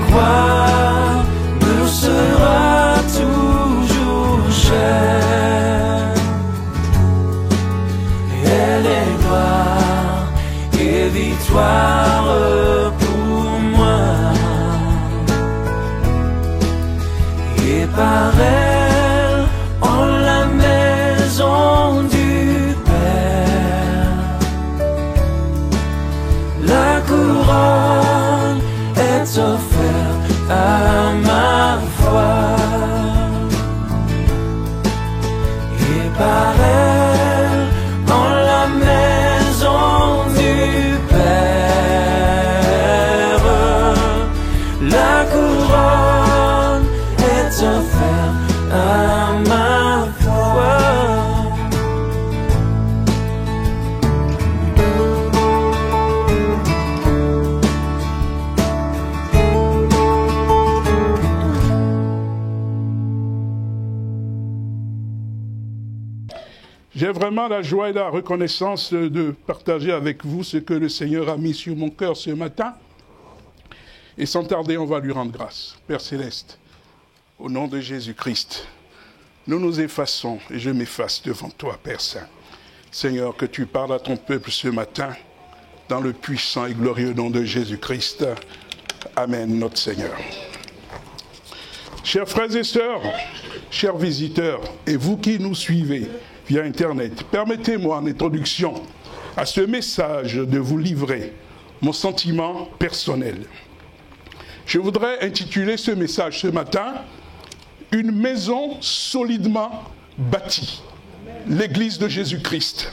croix nous sera toujours chère. Elle est gloire et victoire pour moi. Et par elle, en la maison du Père, la couronne est offerte à ma foi. Et par elle, en la maison du Père, la couronne est offerte à ma foi. J'ai vraiment la joie et la reconnaissance de partager avec vous ce que le Seigneur a mis sur mon cœur ce matin. Et sans tarder, on va lui rendre grâce. Père Céleste, au nom de Jésus-Christ, nous nous effaçons et je m'efface devant toi, Père Saint. Seigneur, que tu parles à ton peuple ce matin, dans le puissant et glorieux nom de Jésus-Christ. Amen, notre Seigneur. Chers frères et sœurs, chers visiteurs, et vous qui nous suivez via Internet, permettez-moi en introduction à ce message de vous livrer mon sentiment personnel. Je voudrais intituler ce message ce matin « Une maison solidement bâtie ». L'Église de Jésus-Christ.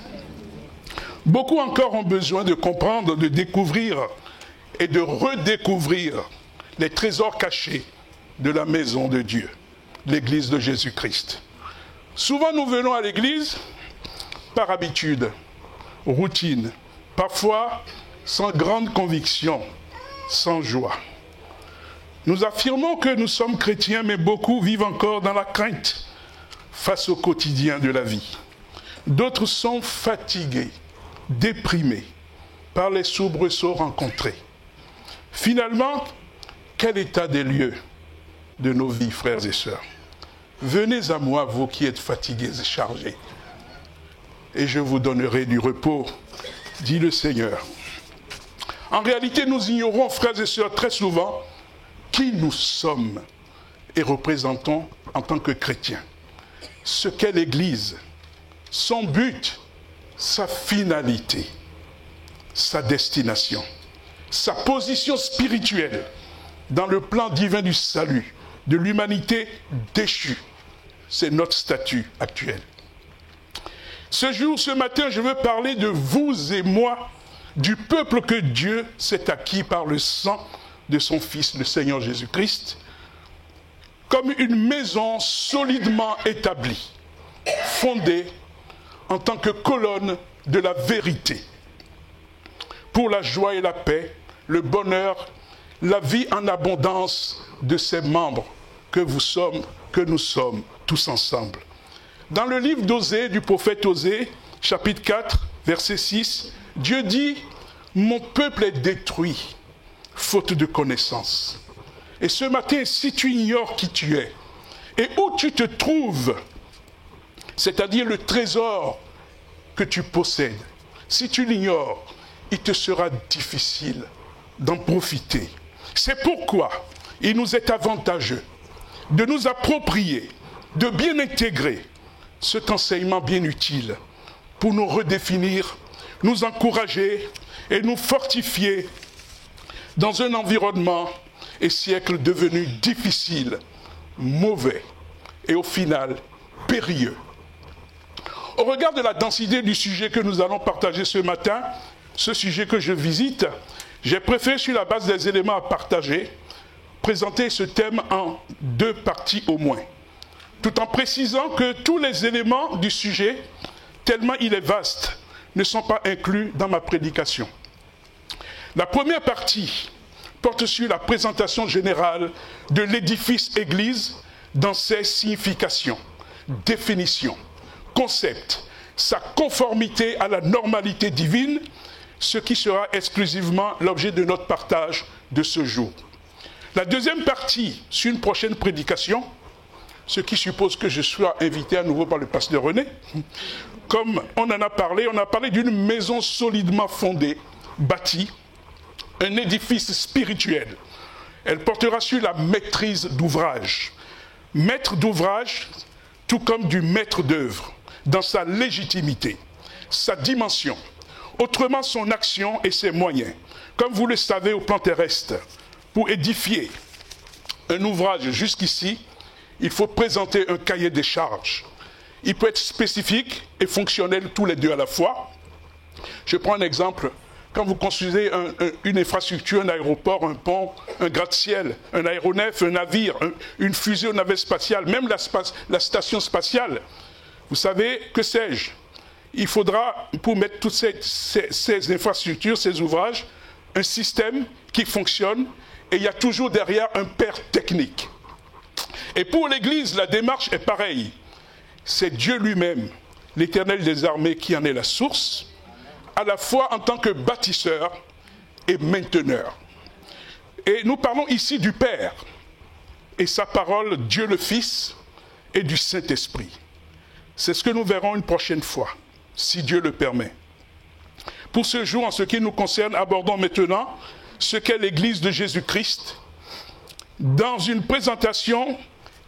Beaucoup encore ont besoin de comprendre, de découvrir et de redécouvrir les trésors cachés de la maison de Dieu, l'Église de Jésus-Christ. Souvent nous venons à l'Église par habitude, routine, parfois sans grande conviction, sans joie. Nous affirmons que nous sommes chrétiens, mais beaucoup vivent encore dans la crainte face au quotidien de la vie. D'autres sont fatigués, déprimés par les soubresauts rencontrés. Finalement, quel état des lieux de nos vies, frères et sœurs? Venez à moi, vous qui êtes fatigués et chargés, et je vous donnerai du repos, dit le Seigneur. En réalité, nous ignorons, frères et sœurs, très souvent, qui nous sommes et représentons en tant que chrétiens. Ce qu'est l'Église, son but, sa finalité, sa destination, sa position spirituelle dans le plan divin du salut, de l'humanité déchue. C'est notre statut actuel. Ce matin, je veux parler de vous et moi, du peuple que Dieu s'est acquis par le sang de son Fils, le Seigneur Jésus-Christ, comme une maison solidement établie, fondée en tant que colonne de la vérité, pour la joie et la paix, le bonheur, la vie en abondance de ses membres que nous sommes tous ensemble. Dans le livre d'Osée, du prophète Osée, chapitre 4, verset 6, Dieu dit « Mon peuple est détruit, faute de connaissance. » Et ce matin, si tu ignores qui tu es et où tu te trouves, c'est-à-dire le trésor que tu possèdes, si tu l'ignores, il te sera difficile d'en profiter. C'est pourquoi il nous est avantageux de nous approprier, de bien intégrer cet enseignement bien utile pour nous redéfinir, nous encourager et nous fortifier dans un environnement et siècle devenu difficile, mauvais et au final périlleux. Au regard de la densité du sujet que nous allons partager ce matin, ce sujet que je visite, j'ai préféré, sur la base des éléments à partager, présenter ce thème en 2 parties au moins, tout en précisant que tous les éléments du sujet, tellement il est vaste, ne sont pas inclus dans ma prédication. La première partie porte sur la présentation générale de l'édifice Église dans ses significations, définitions, concepts, sa conformité à la normalité divine, ce qui sera exclusivement l'objet de notre partage de ce jour. La deuxième partie, sur une prochaine prédication, ce qui suppose que je sois invité à nouveau par le pasteur René. Comme on en a parlé d'une maison solidement fondée, bâtie, un édifice spirituel. Elle portera sur la maîtrise d'ouvrage. Maître d'ouvrage, tout comme du maître d'œuvre, dans sa légitimité, sa dimension, autrement son action et ses moyens. Comme vous le savez au plan terrestre, pour édifier un ouvrage jusqu'ici, il faut présenter un cahier des charges. Il peut être spécifique et fonctionnel tous les deux à la fois. Je prends un exemple. Quand vous construisez une infrastructure, un aéroport, un pont, un gratte-ciel, un aéronef, un navire, une fusée ou navette spatiale, même la station spatiale, vous savez, que sais-je? Il faudra, pour mettre toutes ces infrastructures, ces ouvrages, un système qui fonctionne, et il y a toujours derrière un père technique. Et pour l'Église, la démarche est pareille. C'est Dieu lui-même, l'Éternel des armées, qui en est la source, à la fois en tant que bâtisseur et mainteneur. Et nous parlons ici du Père, et sa parole, Dieu le Fils, et du Saint-Esprit. C'est ce que nous verrons une prochaine fois, si Dieu le permet. Pour ce jour, en ce qui nous concerne, abordons maintenant ce qu'est l'Église de Jésus-Christ, dans une présentation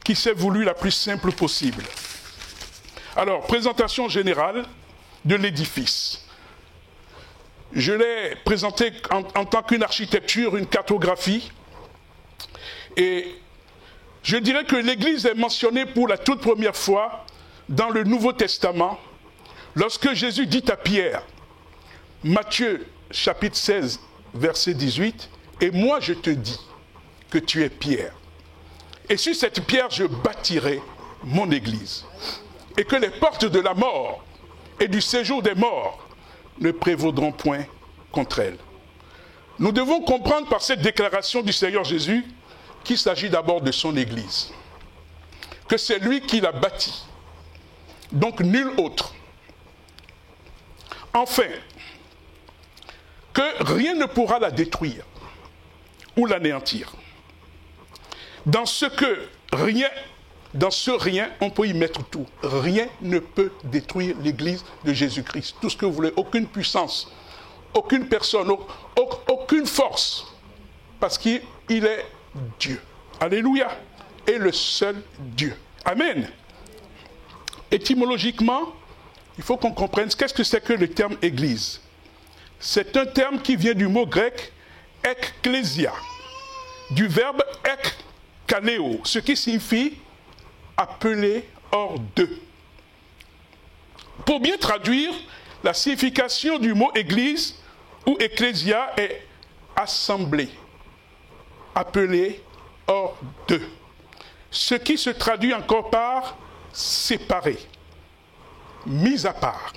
qui s'est voulue la plus simple possible. Alors, présentation générale de l'édifice. Je l'ai présenté en tant qu'une architecture, une cartographie. Et je dirais que l'Église est mentionnée pour la toute première fois dans le Nouveau Testament, lorsque Jésus dit à Pierre, Matthieu chapitre 16, verset 18, « Et moi je te dis que tu es Pierre. Et sur cette pierre je bâtirai mon Église. Et que les portes de la mort et du séjour des morts ne prévaudront point contre elle. » Nous devons comprendre par cette déclaration du Seigneur Jésus qu'il s'agit d'abord de son Église. Que c'est lui qui l'a bâtie. Donc nul autre. Enfin, que rien ne pourra la détruire ou l'anéantir. Dans ce rien, on peut y mettre tout. Rien ne peut détruire l'Église de Jésus-Christ. Tout ce que vous voulez, aucune puissance, aucune personne, aucune force. Parce qu'il est Dieu. Alléluia. Et le seul Dieu. Amen. Étymologiquement, il faut qu'on comprenne qu'est-ce que c'est que le terme Église. C'est un terme qui vient du mot grec ekklésia, du verbe ekkaleo, ce qui signifie appeler hors d'eux. Pour bien traduire, la signification du mot Église ou ecclésia est assemblée, appelée hors d'eux. Ce qui se traduit encore par séparé, mis à part.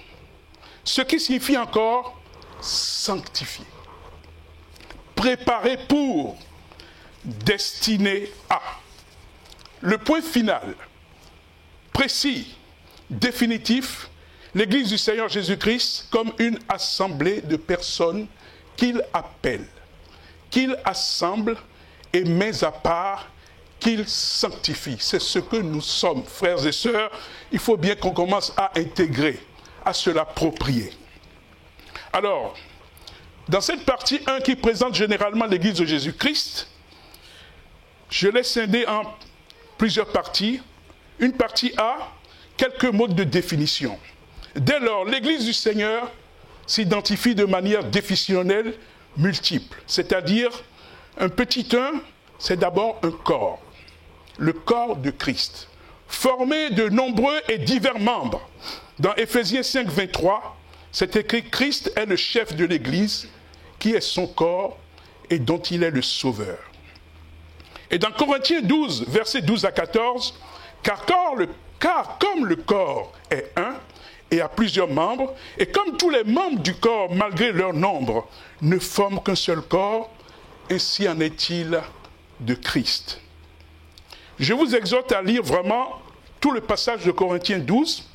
Ce qui signifie encore sanctifié, préparé pour, destiné à. Le point final, précis, définitif, l'Église du Seigneur Jésus-Christ comme une assemblée de personnes qu'il appelle, qu'il assemble et met à part, qu'il sanctifie. C'est ce que nous sommes, frères et sœurs. Il faut bien qu'on commence à intégrer, à se l'approprier. Alors, dans cette partie 1 qui présente généralement l'Église de Jésus-Christ, je l'ai scindée en plusieurs parties. Une partie A, quelques mots de définition. Dès lors, l'Église du Seigneur s'identifie de manière définitionnelle multiple. C'est-à-dire, un petit 1, c'est d'abord un corps. Le corps de Christ, formé de nombreux et divers membres. Dans Éphésiens 5, 23, c'est écrit « Christ est le chef de l'Église, qui est son corps et dont il est le sauveur. » Et dans Corinthiens 12, versets 12 à 14, « Car comme le corps est un et a plusieurs membres, et comme tous les membres du corps, malgré leur nombre, ne forment qu'un seul corps, ainsi en est-il de Christ. » Je vous exhorte à lire vraiment tout le passage de Corinthiens 12,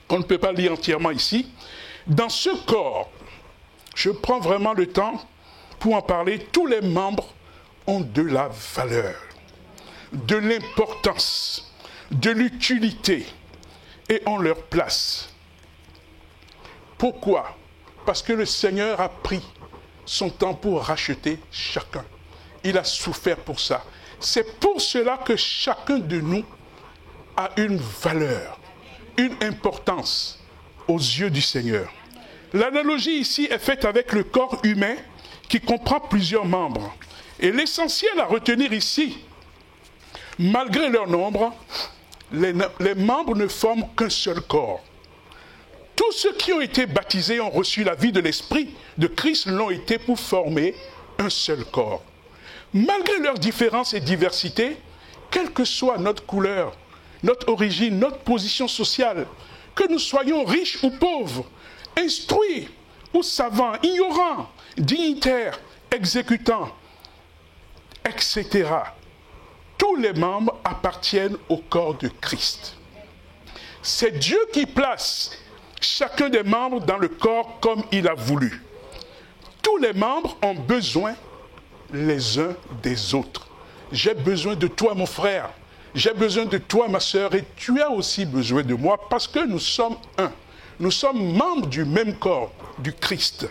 qu'on ne peut pas lire entièrement ici. Dans ce corps, je prends vraiment le temps pour en parler, tous les membres ont de la valeur, de l'importance, de l'utilité et ont leur place. Pourquoi? Parce que le Seigneur a pris son temps pour racheter chacun. Il a souffert pour ça. C'est pour cela que chacun de nous a une valeur, une importance aux yeux du Seigneur. L'analogie ici est faite avec le corps humain qui comprend plusieurs membres. Et l'essentiel à retenir ici, malgré leur nombre, les membres ne forment qu'un seul corps. Tous ceux qui ont été baptisés ont reçu la vie de l'Esprit de Christ l'ont été pour former un seul corps. Malgré leurs différences et diversités, quelle que soit notre couleur, notre origine, notre position sociale, que nous soyons riches ou pauvres, instruits ou savants, ignorants, dignitaires, exécutants, etc. Tous les membres appartiennent au corps de Christ. C'est Dieu qui place chacun des membres dans le corps comme il a voulu. Tous les membres ont besoin les uns des autres. J'ai besoin de toi, mon frère. J'ai besoin de toi, ma sœur. Et tu as aussi besoin de moi parce que nous sommes un. Nous sommes membres du même corps, du Christ.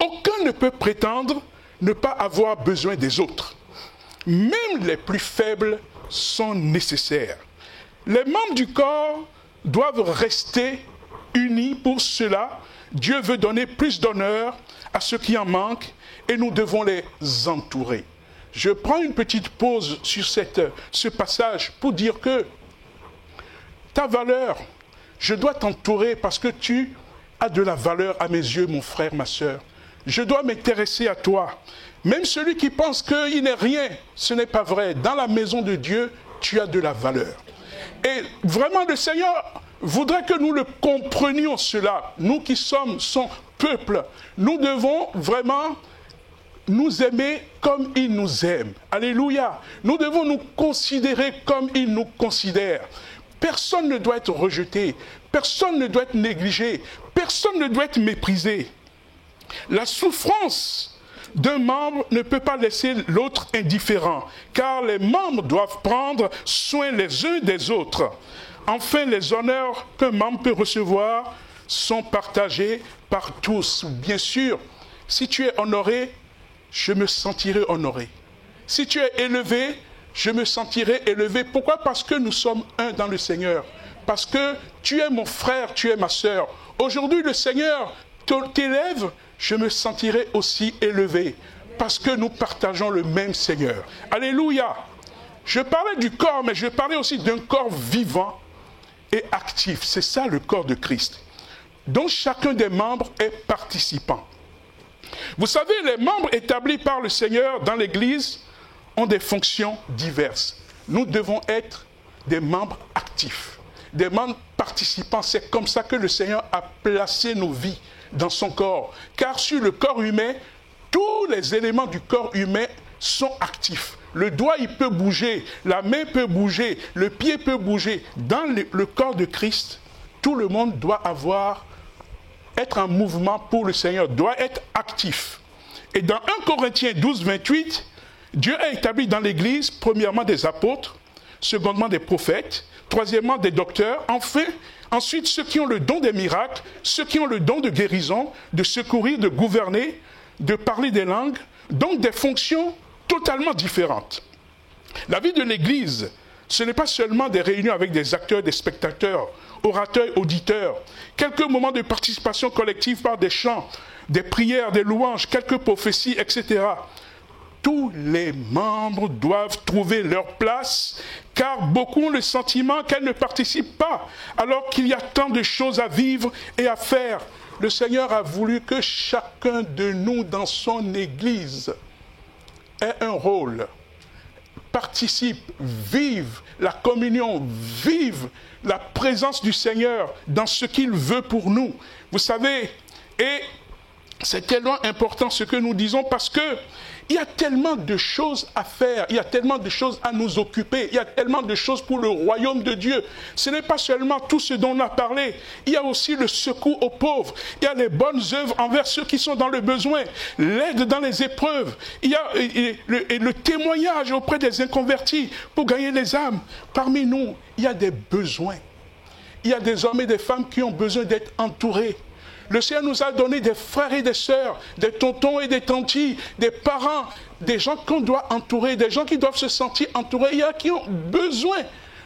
Aucun ne peut prétendre ne pas avoir besoin des autres. Même les plus faibles sont nécessaires. Les membres du corps doivent rester unis. Pour cela, Dieu veut donner plus d'honneur à ceux qui en manquent et nous devons les entourer. Je prends une petite pause sur ce passage pour dire que ta valeur, je dois t'entourer parce que tu as de la valeur à mes yeux, mon frère, ma sœur. Je dois m'intéresser à toi. Même celui qui pense qu'il n'est rien, ce n'est pas vrai. Dans la maison de Dieu, tu as de la valeur. Et vraiment, le Seigneur voudrait que nous le comprenions cela. Nous qui sommes son peuple, nous devons vraiment nous aimer comme il nous aime. Alléluia. Nous devons nous considérer comme il nous considère. Personne ne doit être rejeté. Personne ne doit être négligé. Personne ne doit être méprisé. La souffrance d'un membre ne peut pas laisser l'autre indifférent, car les membres doivent prendre soin les uns des autres. Enfin, les honneurs qu'un membre peut recevoir sont partagés par tous. Bien sûr, si tu es honoré, je me sentirai honoré. Si tu es élevé, je me sentirai élevé. Pourquoi? Parce que nous sommes un dans le Seigneur. Parce que tu es mon frère, tu es ma sœur. Aujourd'hui, le Seigneur t'élève, je me sentirai aussi élevé. Parce que nous partageons le même Seigneur. Alléluia. Je parlais du corps, mais je parlais aussi d'un corps vivant et actif. C'est ça le corps de Christ, dont chacun des membres est participant. Vous savez, les membres établis par le Seigneur dans l'Église ont des fonctions diverses. Nous devons être des membres actifs, des membres participants. C'est comme ça que le Seigneur a placé nos vies dans son corps. Car sur le corps humain, tous les éléments du corps humain sont actifs. Le doigt, il peut bouger, la main peut bouger, le pied peut bouger. Dans le corps de Christ, tout le monde doit être en mouvement pour le Seigneur, doit être actif. Et dans 1 Corinthiens 12, 28, Dieu a établi dans l'Église, premièrement des apôtres, secondement des prophètes, troisièmement des docteurs, ensuite ceux qui ont le don des miracles, ceux qui ont le don de guérison, de secourir, de gouverner, de parler des langues, donc des fonctions totalement différentes. La vie de l'Église, ce n'est pas seulement des réunions avec des acteurs, des spectateurs, orateurs, auditeurs, quelques moments de participation collective par des chants, des prières, des louanges, quelques prophéties, etc. Tous les membres doivent trouver leur place, car beaucoup ont le sentiment qu'elles ne participent pas, alors qu'il y a tant de choses à vivre et à faire. Le Seigneur a voulu que chacun de nous dans son Église ait un rôle, participe, vive la communion, vive la présence du Seigneur dans ce qu'il veut pour nous. Vous savez, et c'est tellement important ce que nous disons parce que il y a tellement de choses à faire, il y a tellement de choses à nous occuper, il y a tellement de choses pour le royaume de Dieu. Ce n'est pas seulement tout ce dont on a parlé, il y a aussi le secours aux pauvres, il y a les bonnes œuvres envers ceux qui sont dans le besoin, l'aide dans les épreuves, il y a le témoignage auprès des inconvertis pour gagner les âmes. Parmi nous, il y a des besoins. Il y a des hommes et des femmes qui ont besoin d'être entourés. Le Seigneur nous a donné des frères et des sœurs, des tontons et des tantis, des parents, des gens qu'on doit entourer, des gens qui doivent se sentir entourés. Il y a qui ont besoin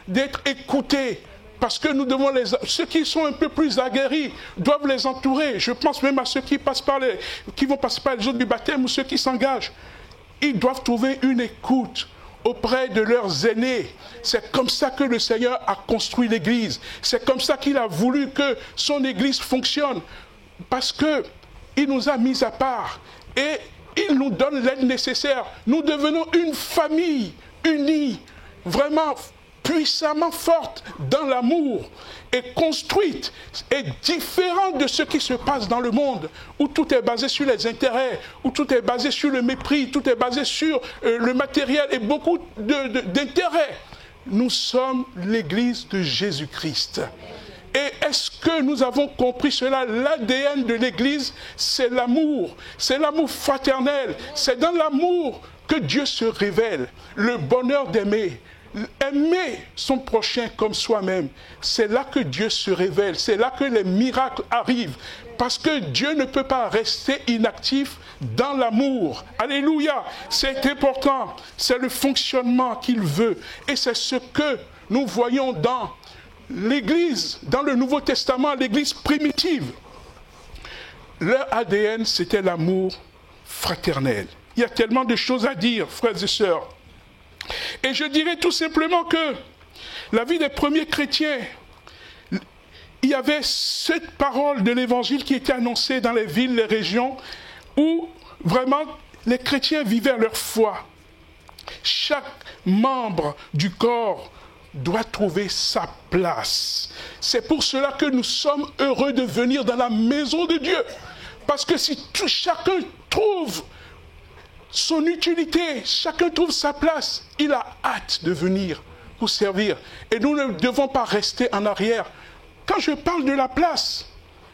d'être écoutés. Parce que nous devons ceux qui sont un peu plus aguerris doivent les entourer. Je pense même à ceux qui vont passer par les eaux du baptême ou ceux qui s'engagent. Ils doivent trouver une écoute auprès de leurs aînés. C'est comme ça que le Seigneur a construit l'Église. C'est comme ça qu'il a voulu que son Église fonctionne. Parce qu'il nous a mis à part et il nous donne l'aide nécessaire. Nous devenons une famille unie, vraiment puissamment forte dans l'amour et construite et différente de ce qui se passe dans le monde où tout est basé sur les intérêts, où tout est basé sur le mépris, tout est basé sur le matériel et beaucoup d'intérêts. Nous sommes l'Église de Jésus-Christ. Et est-ce que nous avons compris cela? L'ADN de l'Église, c'est l'amour fraternel. C'est dans l'amour que Dieu se révèle, le bonheur d'aimer. Aimer son prochain comme soi-même, c'est là que Dieu se révèle, c'est là que les miracles arrivent. Parce que Dieu ne peut pas rester inactif dans l'amour. Alléluia, c'est important, c'est le fonctionnement qu'il veut. Et c'est ce que nous voyons dans l'Église, dans le Nouveau Testament, l'Église primitive. Leur ADN, c'était l'amour fraternel. Il y a tellement de choses à dire, frères et sœurs. Et je dirais tout simplement que la vie des premiers chrétiens, il y avait cette parole de l'Évangile qui était annoncée dans les villes, les régions, où vraiment les chrétiens vivaient leur foi. Chaque membre du corps doit trouver sa place. C'est pour cela que nous sommes heureux de venir dans la maison de Dieu. Parce que si chacun trouve son utilité, chacun trouve sa place, il a hâte de venir pour servir. Et nous ne devons pas rester en arrière. Quand je parle de la place,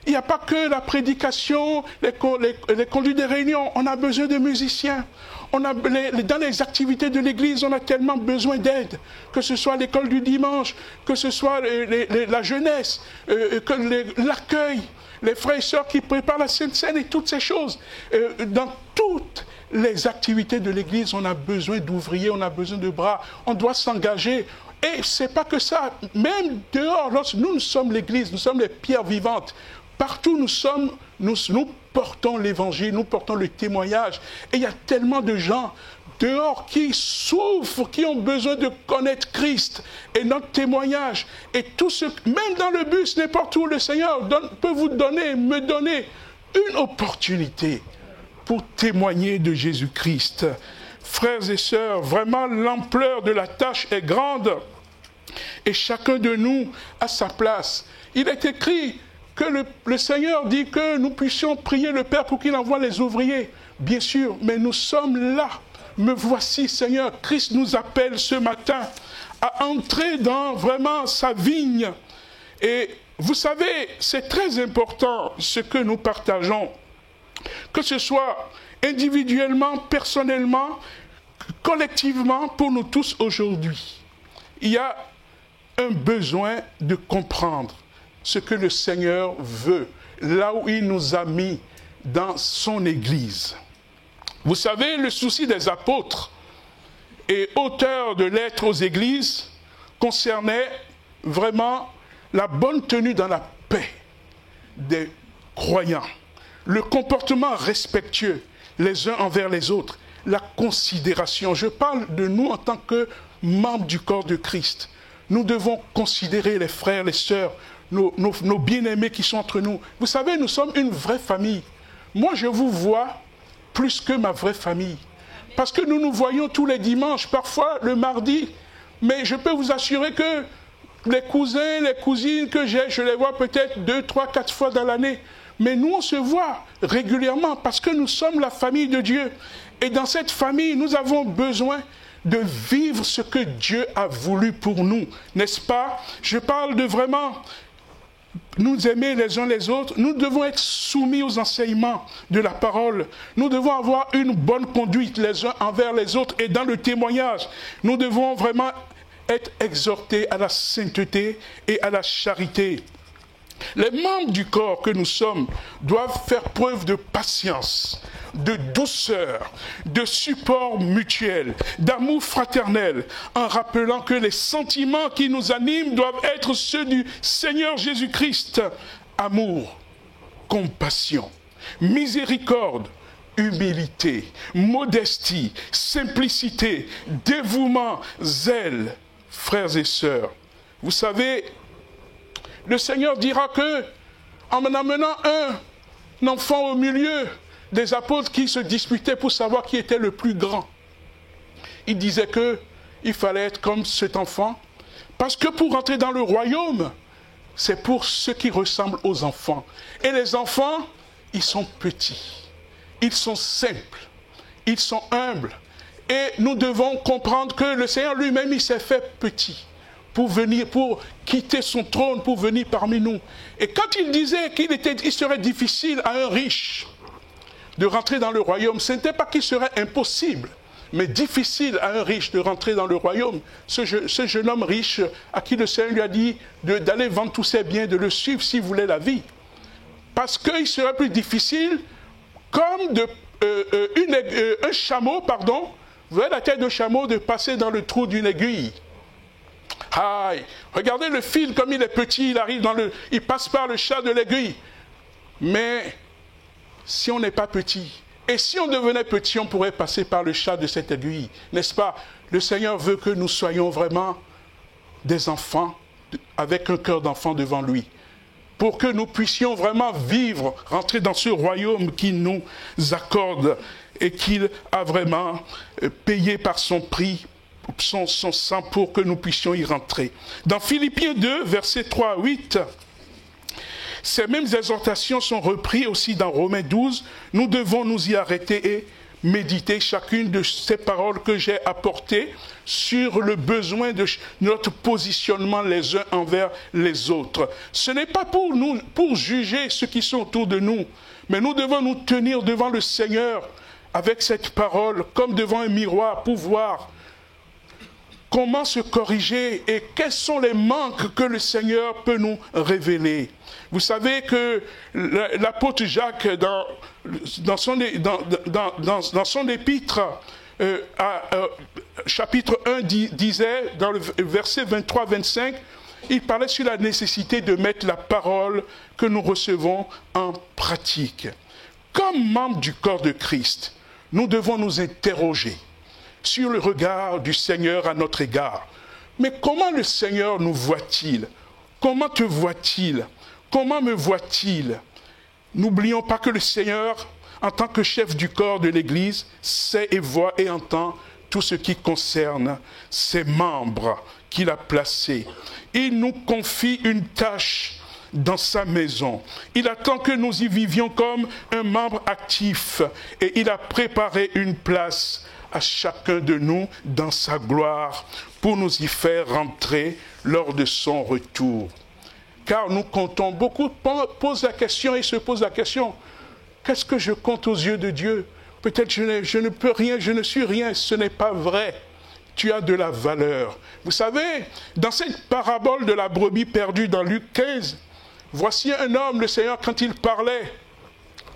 il n'y a pas que la prédication, les conduites des réunions. On a besoin de musiciens. Dans les activités de l'Église, on a tellement besoin d'aide. Que ce soit l'école du dimanche, que ce soit la jeunesse, l'accueil, les frères et sœurs qui préparent la Sainte Seine et toutes ces choses. Dans toutes les activités de l'Église, on a besoin d'ouvriers, on a besoin de bras. On doit s'engager. Et ce n'est pas que ça. Même dehors, nous sommes l'Église, nous sommes les pierres vivantes. Partout nous portons l'Évangile, nous portons le témoignage. Et il y a tellement de gens dehors qui souffrent, qui ont besoin de connaître Christ et notre témoignage. Et tout ce, même dans le bus, n'importe où, le Seigneur peut vous donner, me donner une opportunité pour témoigner de Jésus-Christ. Frères et sœurs, vraiment l'ampleur de la tâche est grande et chacun de nous a sa place. Il est écrit que le Seigneur dit que nous puissions prier le Père pour qu'il envoie les ouvriers. Bien sûr, mais nous sommes là. Me voici, Seigneur. Christ nous appelle ce matin à entrer dans vraiment sa vigne. Et vous savez, c'est très important ce que nous partageons. Que ce soit individuellement, personnellement, collectivement, pour nous tous aujourd'hui. Il y a un besoin de comprendre ce que le Seigneur veut, là où il nous a mis dans son Église. Vous savez, le souci des apôtres et auteurs de lettres aux églises concernait vraiment la bonne tenue dans la paix des croyants, le comportement respectueux les uns envers les autres, la considération. Je parle de nous en tant que membres du corps de Christ. Nous devons considérer les frères, les sœurs, nos bien-aimés qui sont entre nous. Vous savez, nous sommes une vraie famille. Moi, je vous vois plus que ma vraie famille. Parce que nous nous voyons tous les dimanches, parfois le mardi. Mais je peux vous assurer que les cousins, les cousines que j'ai, je les vois peut-être 2, 3, 4 fois dans l'année. Mais nous, on se voit régulièrement parce que nous sommes la famille de Dieu. Et dans cette famille, nous avons besoin de vivre ce que Dieu a voulu pour nous, n'est-ce pas? Je parle de vraiment nous aimer les uns les autres. Nous devons être soumis aux enseignements de la parole. Nous devons avoir une bonne conduite les uns envers les autres. Et dans le témoignage, nous devons vraiment être exhortés à la sainteté et à la charité. Les membres du corps que nous sommes doivent faire preuve de patience, de douceur, de support mutuel, d'amour fraternel, en rappelant que les sentiments qui nous animent doivent être ceux du Seigneur Jésus-Christ. Amour, compassion, miséricorde, humilité, modestie, simplicité, dévouement, zèle. Frères et sœurs, vous savez, le Seigneur dira que, en amenant un enfant au milieu des apôtres qui se disputaient pour savoir qui était le plus grand, il disait qu'il fallait être comme cet enfant, parce que pour entrer dans le royaume, c'est pour ceux qui ressemblent aux enfants. Et les enfants, ils sont petits, ils sont simples, ils sont humbles. Et nous devons comprendre que le Seigneur lui-même, il s'est fait petit pour venir, pour quitter son trône, pour venir parmi nous. Et quand il disait qu'il serait difficile à un riche de rentrer dans le royaume, ce n'était pas qu'il serait impossible, mais difficile à un riche de rentrer dans le royaume. Ce jeune homme riche à qui le Seigneur lui a dit d'aller vendre tous ses biens, de le suivre s'il voulait la vie. Parce qu'il serait plus difficile, comme un chameau, vous voyez la tête de chameau, de passer dans le trou d'une aiguille. Aïe, regardez le fil comme il est petit, il passe par le chat de l'aiguille. Mais si on n'est pas petit, et si on devenait petit, on pourrait passer par le chat de cette aiguille, n'est-ce pas? Le Seigneur veut que nous soyons vraiment des enfants, avec un cœur d'enfant devant lui, pour que nous puissions vraiment vivre, rentrer dans ce royaume qu'il nous accorde et qu'il a vraiment payé par son prix, son sang, pour que nous puissions y rentrer. Dans Philippiens 2, versets 3 à 8, ces mêmes exhortations sont reprises aussi dans Romains 12. Nous devons nous y arrêter et méditer chacune de ces paroles que j'ai apportées sur le besoin de notre positionnement les uns envers les autres. Ce n'est pas pour juger ceux qui sont autour de nous, mais nous devons nous tenir devant le Seigneur avec cette parole comme devant un miroir pour voir comment se corriger et quels sont les manques que le Seigneur peut nous révéler. Vous savez que l'apôtre Jacques, dans son épître, chapitre 1, disait, dans le verset 23-25, il parlait sur la nécessité de mettre la parole que nous recevons en pratique. Comme membres du corps de Christ, nous devons nous interroger sur le regard du Seigneur à notre égard. Mais comment le Seigneur nous voit-il? Comment te voit-il? Comment me voit-il? N'oublions pas que le Seigneur, en tant que chef du corps de l'Église, sait et voit et entend tout ce qui concerne ses membres qu'il a placés. Il nous confie une tâche dans sa maison. Il attend que nous y vivions comme un membre actif et il a préparé une place à chacun de nous dans sa gloire pour nous y faire rentrer lors de son retour. Car nous comptons, beaucoup posent la question et se posent la question, qu'est-ce que je compte aux yeux de Dieu? Peut-être je ne peux rien, je ne suis rien, ce n'est pas vrai. Tu as de la valeur. Vous savez, dans cette parabole de la brebis perdue dans Luc 15, voici un homme, le Seigneur, quand il parlait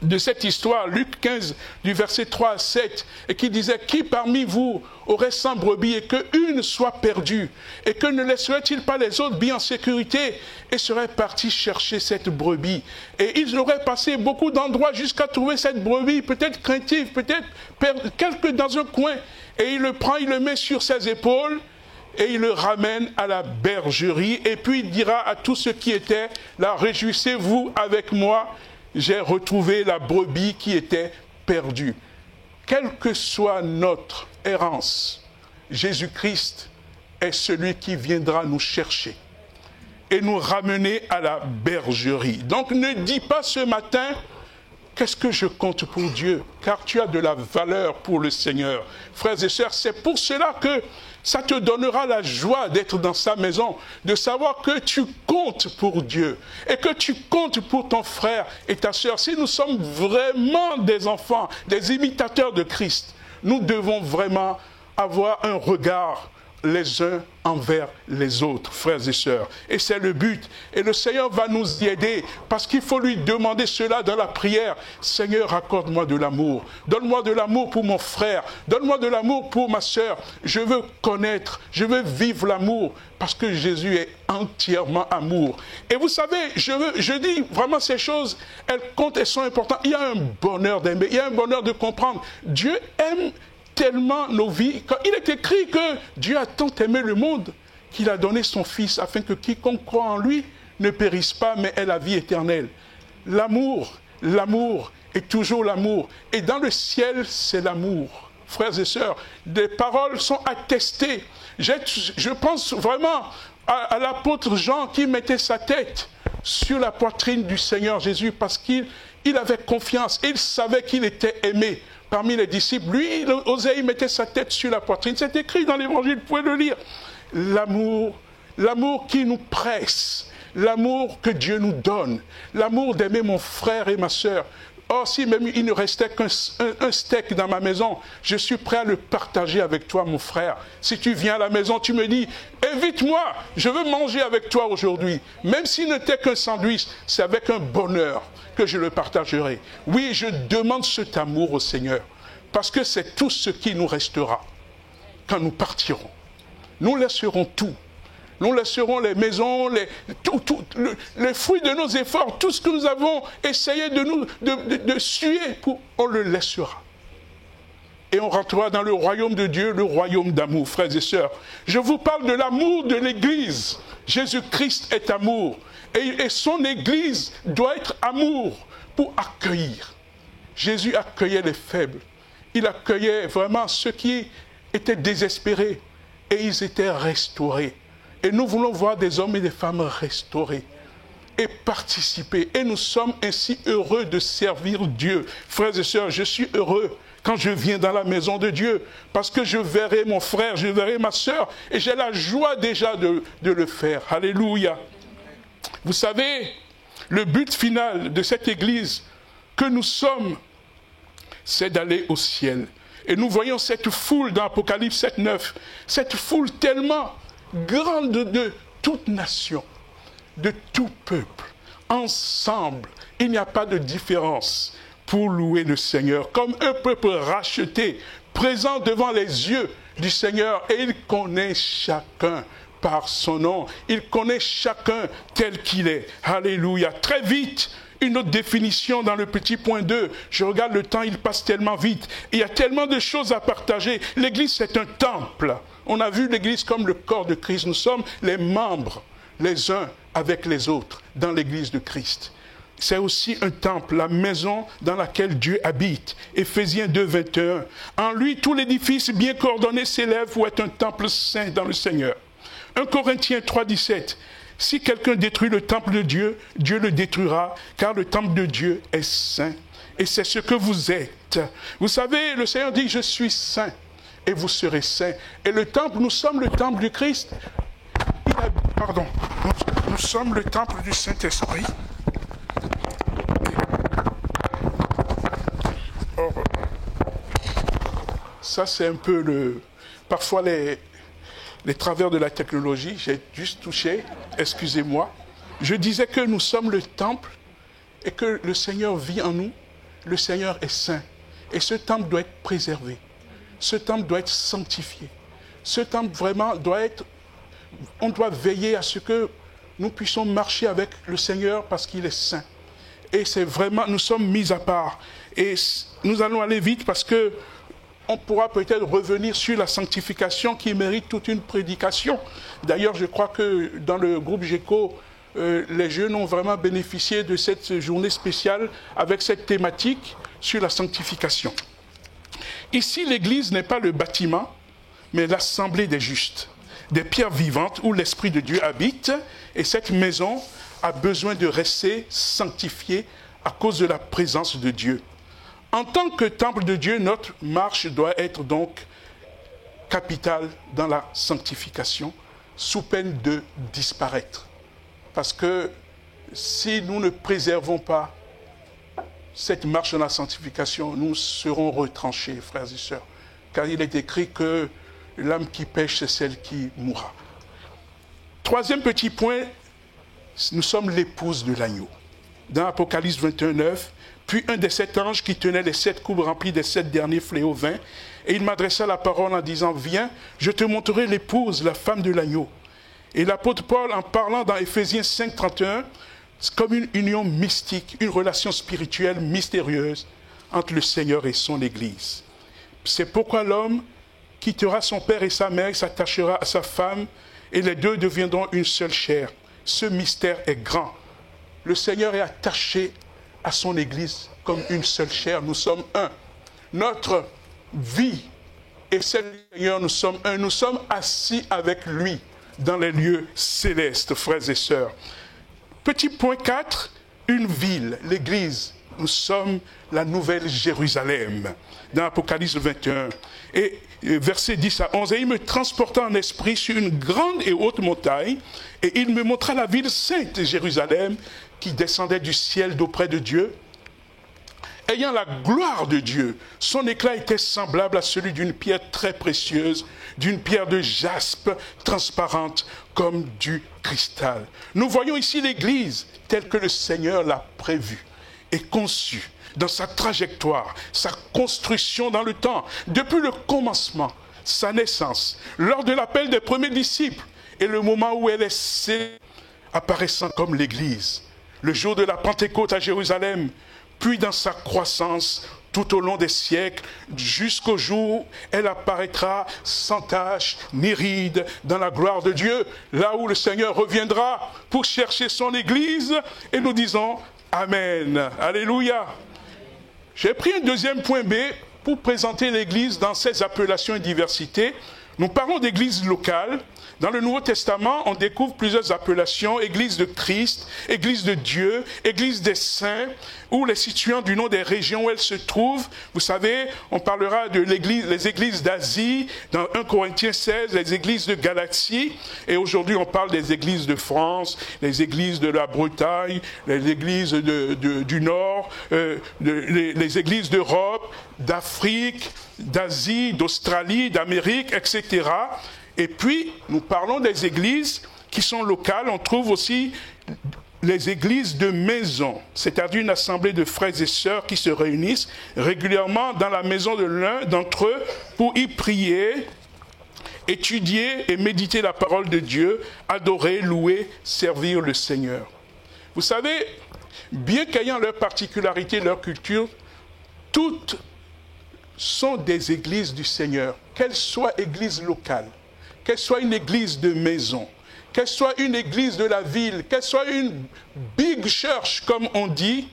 de cette histoire, Luc 15, du verset 3 à 7, et qui disait, qui parmi vous aurait 100 brebis et qu'une soit perdue, et que ne laisserait-il pas les autres bien en sécurité, et serait parti chercher cette brebis. Et ils auraient passé beaucoup d'endroits jusqu'à trouver cette brebis, peut-être craintive, peut-être quelque dans un coin, et il le prend, il le met sur ses épaules, et il le ramène à la bergerie, et puis il dira à tous ceux qui étaient là, réjouissez-vous avec moi, j'ai retrouvé la brebis qui était perdue. Quelle que soit notre errance, Jésus-Christ est celui qui viendra nous chercher. et nous ramener à la bergerie. Donc ne dis pas ce matin, qu'est-ce que je compte pour Dieu? Car tu as de la valeur pour le Seigneur. Frères et sœurs, c'est pour cela que ça te donnera la joie d'être dans sa maison, de savoir que tu comptes pour Dieu et que tu comptes pour ton frère et ta sœur. Si nous sommes vraiment des enfants, des imitateurs de Christ, nous devons vraiment avoir un regard les uns envers les autres, frères et sœurs. Et c'est le but. Et le Seigneur va nous y aider parce qu'il faut lui demander cela dans la prière. Seigneur, accorde-moi de l'amour. Donne-moi de l'amour pour mon frère. Donne-moi de l'amour pour ma sœur. Je veux connaître, je veux vivre l'amour parce que Jésus est entièrement amour. Et vous savez, je dis vraiment ces choses, elles comptent, elles sont importantes. Il y a un bonheur d'aimer, il y a un bonheur de comprendre. Dieu aime tellement nos vies. Quand il est écrit que Dieu a tant aimé le monde qu'il a donné son Fils afin que quiconque croit en lui ne périsse pas mais ait la vie éternelle. L'amour est toujours l'amour. Et dans le ciel, c'est l'amour. Frères et sœurs, des paroles sont attestées. Je pense vraiment à l'apôtre Jean qui mettait sa tête sur la poitrine du Seigneur Jésus parce qu'il avait confiance. Il savait qu'il était aimé parmi les disciples. Lui, il osait, il mettait sa tête sur la poitrine. C'est écrit dans l'Évangile, vous pouvez le lire. L'amour qui nous presse, l'amour que Dieu nous donne, l'amour d'aimer mon frère et ma sœur. Or, si même il ne restait qu'un steak dans ma maison, je suis prêt à le partager avec toi, mon frère. Si tu viens à la maison, tu me dis, invite-moi, je veux manger avec toi aujourd'hui. Même s'il n'était qu'un sandwich, c'est avec un bonheur que je le partagerai. Oui, je demande cet amour au Seigneur, parce que c'est tout ce qui nous restera quand nous partirons. Nous laisserons tout. Nous laisserons les maisons, les fruits de nos efforts, tout ce que nous avons essayé de suer, on le laissera. Et on rentrera dans le royaume de Dieu, le royaume d'amour, frères et sœurs. Je vous parle de l'amour de l'Église. Jésus-Christ est amour. Et son Église doit être amour pour accueillir. Jésus accueillait les faibles. Il accueillait vraiment ceux qui étaient désespérés. Et ils étaient restaurés. Et nous voulons voir des hommes et des femmes restaurés et participer. Et nous sommes ainsi heureux de servir Dieu. Frères et sœurs, je suis heureux quand je viens dans la maison de Dieu, parce que je verrai mon frère, je verrai ma sœur, et j'ai la joie déjà de le faire. Alléluia. Vous savez, le but final de cette Église que nous sommes, c'est d'aller au ciel. Et nous voyons cette foule dans Apocalypse 7:9, cette foule tellement grande de toute nation, de tout peuple, ensemble, il n'y a pas de différence pour louer le Seigneur, comme un peuple racheté, présent devant les yeux du Seigneur, et il connaît chacun par son nom, il connaît chacun tel qu'il est. Alléluia. Très vite, une autre définition dans le petit point 2. Je regarde le temps, il passe tellement vite. Il y a tellement de choses à partager. L'Église, c'est un temple. On a vu l'Église comme le corps de Christ. Nous sommes les membres, les uns avec les autres, dans l'Église de Christ. C'est aussi un temple, la maison dans laquelle Dieu habite. Éphésiens 2:21. En lui, tout l'édifice bien coordonné s'élève pour être un temple saint dans le Seigneur. 1 Corinthiens 3:17. Si quelqu'un détruit le temple de Dieu, Dieu le détruira, car le temple de Dieu est saint. Et c'est ce que vous êtes. Vous savez, le Seigneur dit, je suis saint, et vous serez saints. Et le temple, nous sommes le temple du Christ. Nous sommes le temple du Saint-Esprit. Or, ça c'est un peu parfois les travers de la technologie, j'ai juste touché, excusez-moi. Je disais que nous sommes le temple et que le Seigneur vit en nous. Le Seigneur est saint. Et ce temple doit être préservé. Ce temple doit être sanctifié. Ce temple vraiment on doit veiller à ce que nous puissions marcher avec le Seigneur parce qu'il est saint. Et c'est vraiment, nous sommes mis à part. Et nous allons aller vite parce que on pourra peut-être revenir sur la sanctification qui mérite toute une prédication. D'ailleurs, je crois que dans le groupe GECO, les jeunes ont vraiment bénéficié de cette journée spéciale avec cette thématique sur la sanctification. Ici, l'Église n'est pas le bâtiment, mais l'assemblée des justes. des pierres vivantes où l'Esprit de Dieu habite, et cette maison a besoin de rester sanctifiée à cause de la présence de Dieu. En tant que temple de Dieu, notre marche doit être donc capitale dans la sanctification, sous peine de disparaître. Parce que si nous ne préservons pas cette marche dans la sanctification, nous serons retranchés, frères et sœurs. Car il est écrit que l'âme qui pêche, c'est celle qui mourra. Troisième petit point, nous sommes l'épouse de l'agneau. Dans Apocalypse 21:9, puis un des 7 anges qui tenait les 7 coupes remplies des 7 derniers fléaux vint, et il m'adressa la parole en disant, viens, je te montrerai l'épouse, la femme de l'agneau. Et l'apôtre Paul, en parlant dans Éphésiens 5:31, c'est comme une union mystique, une relation spirituelle mystérieuse entre le Seigneur et son Église. C'est pourquoi l'homme quittera son père et sa mère, s'attachera à sa femme, et les deux deviendront une seule chair. Ce mystère est grand. Le Seigneur est attaché à son Église comme une seule chair. Nous sommes un. Notre vie et celle du Seigneur, nous sommes un. Nous sommes assis avec lui dans les lieux célestes, frères et sœurs. Petit point 4, une ville, l'Église. Nous sommes la nouvelle Jérusalem, dans Apocalypse 21. Et versets 10 à 11, et il me transporta en esprit sur une grande et haute montagne, et il me montra la ville sainte, Jérusalem, qui descendait du ciel d'auprès de Dieu, ayant la gloire de Dieu. Son éclat était semblable à celui d'une pierre très précieuse, d'une pierre de jaspe transparente comme du cristal. Nous voyons ici l'Église telle que le Seigneur l'a prévue et conçue dans sa trajectoire, sa construction dans le temps, depuis le commencement, sa naissance, lors de l'appel des premiers disciples et le moment où elle est scellée, apparaissant comme l'Église, le jour de la Pentecôte à Jérusalem, puis dans sa croissance tout au long des siècles, jusqu'au jour où elle apparaîtra sans tache ni ride dans la gloire de Dieu, là où le Seigneur reviendra pour chercher son Église, et nous disons Amen. Alléluia. J'ai pris un deuxième point B pour présenter l'Église dans ses appellations et diversités. Nous parlons d'église locale. Dans le Nouveau Testament, on découvre plusieurs appellations, église de Christ, église de Dieu, église des saints, ou les situant du nom des régions où elles se trouvent. Vous savez, on parlera de les églises d'Asie, dans 1 Corinthiens 16, les églises de Galatie, et aujourd'hui on parle des églises de France, les églises de la Bretagne, les églises du Nord, les églises d'Europe, d'Afrique, d'Asie, d'Australie, d'Amérique, etc. Et puis, nous parlons des églises qui sont locales. On trouve aussi les églises de maison, c'est-à-dire une assemblée de frères et sœurs qui se réunissent régulièrement dans la maison de l'un d'entre eux pour y prier, étudier et méditer la parole de Dieu, adorer, louer, servir le Seigneur. Vous savez, bien qu'ayant leur particularité, leur culture, toutes sont des églises du Seigneur, qu'elles soient églises locales, qu'elle soit une église de maison, qu'elle soit une église de la ville, qu'elle soit une big church, comme on dit,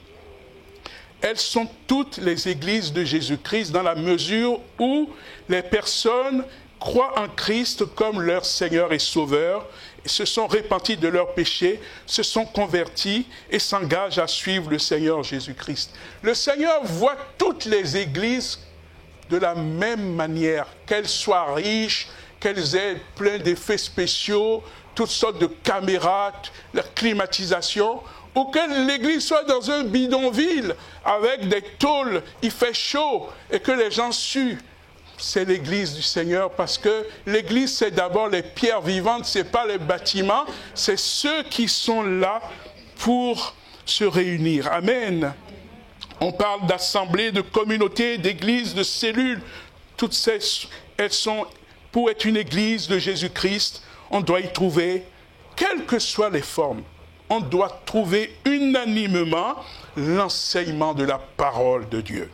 elles sont toutes les églises de Jésus-Christ dans la mesure où les personnes croient en Christ comme leur Seigneur et Sauveur, se sont repentis de leurs péchés, se sont convertis et s'engagent à suivre le Seigneur Jésus-Christ. Le Seigneur voit toutes les églises de la même manière, qu'elles soient riches, qu'elles aient plein d'effets spéciaux, toutes sortes de caméras, la climatisation, ou que l'église soit dans un bidonville avec des tôles, il fait chaud et que les gens suent. C'est l'église du Seigneur parce que l'église c'est d'abord les pierres vivantes, c'est pas les bâtiments, c'est ceux qui sont là pour se réunir. Amen. On parle d'assemblées, de communautés, d'églises, de cellules. Toutes ces, elles sont, pour être une église de Jésus-Christ, on doit y trouver, quelles que soient les formes, on doit trouver unanimement l'enseignement de la parole de Dieu.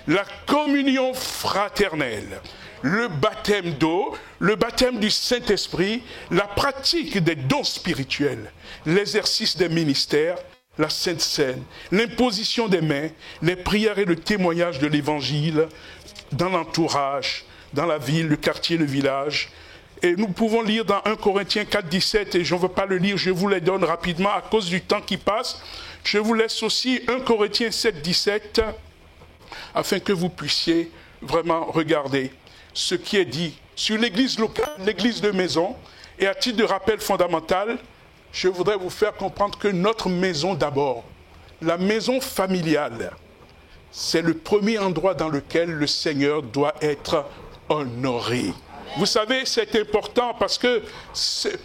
La communion fraternelle, le baptême d'eau, le baptême du Saint-Esprit, la pratique des dons spirituels, l'exercice des ministères, la Sainte Seine, l'imposition des mains, les prières et le témoignage de l'Évangile dans l'entourage, dans la ville, le quartier, le village, Et nous pouvons lire dans 1 Corinthiens 4, 17, et je ne veux pas le lire, je vous les donne rapidement à cause du temps qui passe. Je vous laisse aussi 1 Corinthiens 7, 17, afin que vous puissiez vraiment regarder ce qui est dit sur l'église locale, l'église de maison. Et à titre de rappel fondamental, je voudrais vous faire comprendre que notre maison d'abord, la maison familiale, c'est le premier endroit dans lequel le Seigneur doit être honoré. Vous savez, c'est important parce que c'est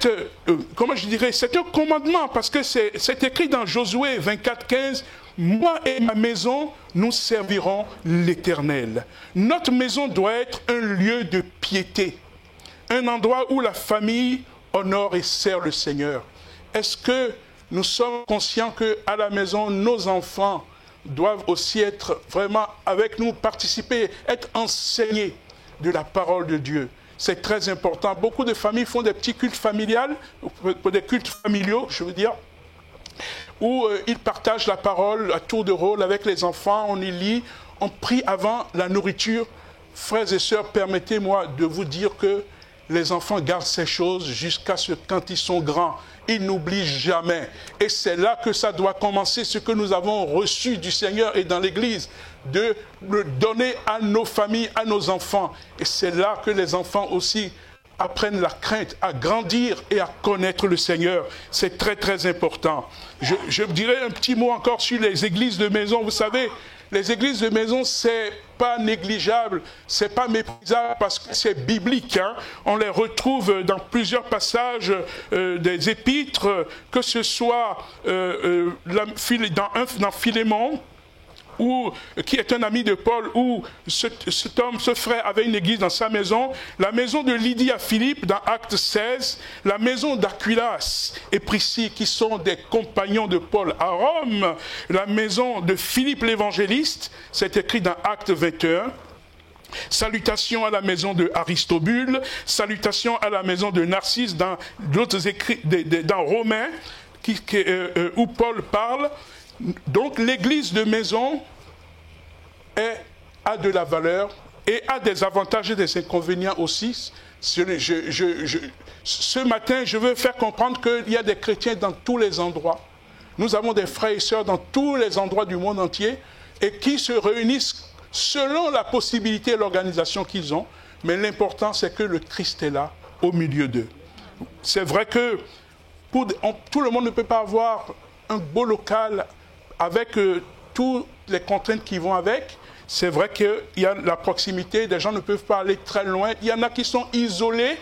un commandement, parce que c'est écrit dans Josué 24, 15, « Moi et ma maison, nous servirons l'Éternel ». Notre maison doit être un lieu de piété, un endroit où la famille honore et sert le Seigneur. Est-ce que nous sommes conscients qu'à la maison, nos enfants doivent aussi être vraiment avec nous, participer, être enseignés de la parole de Dieu? C'est très important. Beaucoup de familles font des petits cultes familiales, des cultes familiaux, je veux dire, où ils partagent la parole à tour de rôle avec les enfants, on y lit, on prie avant la nourriture. Frères et sœurs, permettez-moi de vous dire que les enfants gardent ces choses jusqu'à ce quand ils sont grands. Ils n'oublient jamais. Et c'est là que ça doit commencer, ce que nous avons reçu du Seigneur et dans l'Église, de le donner à nos familles, à nos enfants. Et c'est là que les enfants aussi apprennent la crainte, à grandir et à connaître le Seigneur. C'est très très important. Je dirais un petit mot encore sur les églises de maison. Vous savez, les églises de maison, c'est pas négligeable, c'est pas méprisable parce que c'est biblique. Hein. On les retrouve dans plusieurs passages des épîtres, que ce soit dans Philémon, qui est un ami de Paul, où ce frère avait une église dans sa maison, la maison de Lydie à Philippe dans Acte 16, la maison d'Aquilas et Priscille qui sont des compagnons de Paul à Rome, la maison de Philippe l'évangéliste, c'est écrit dans Acte 21, salutations à la maison de Aristobule, salutations à la maison de Narcisse dans d'autres écrits, dans Romains, où Paul parle. Donc l'église de maison a de la valeur et a des avantages et des inconvénients aussi. Ce matin, je veux faire comprendre qu'il y a des chrétiens dans tous les endroits. Nous avons des frères et sœurs dans tous les endroits du monde entier et qui se réunissent selon la possibilité et l'organisation qu'ils ont. Mais l'important, c'est que le Christ est là, au milieu d'eux. C'est vrai que tout le monde ne peut pas avoir un beau local avec toutes les contraintes qui vont avec. C'est vrai qu'il y a la proximité, des gens ne peuvent pas aller très loin. Il y en a qui sont isolés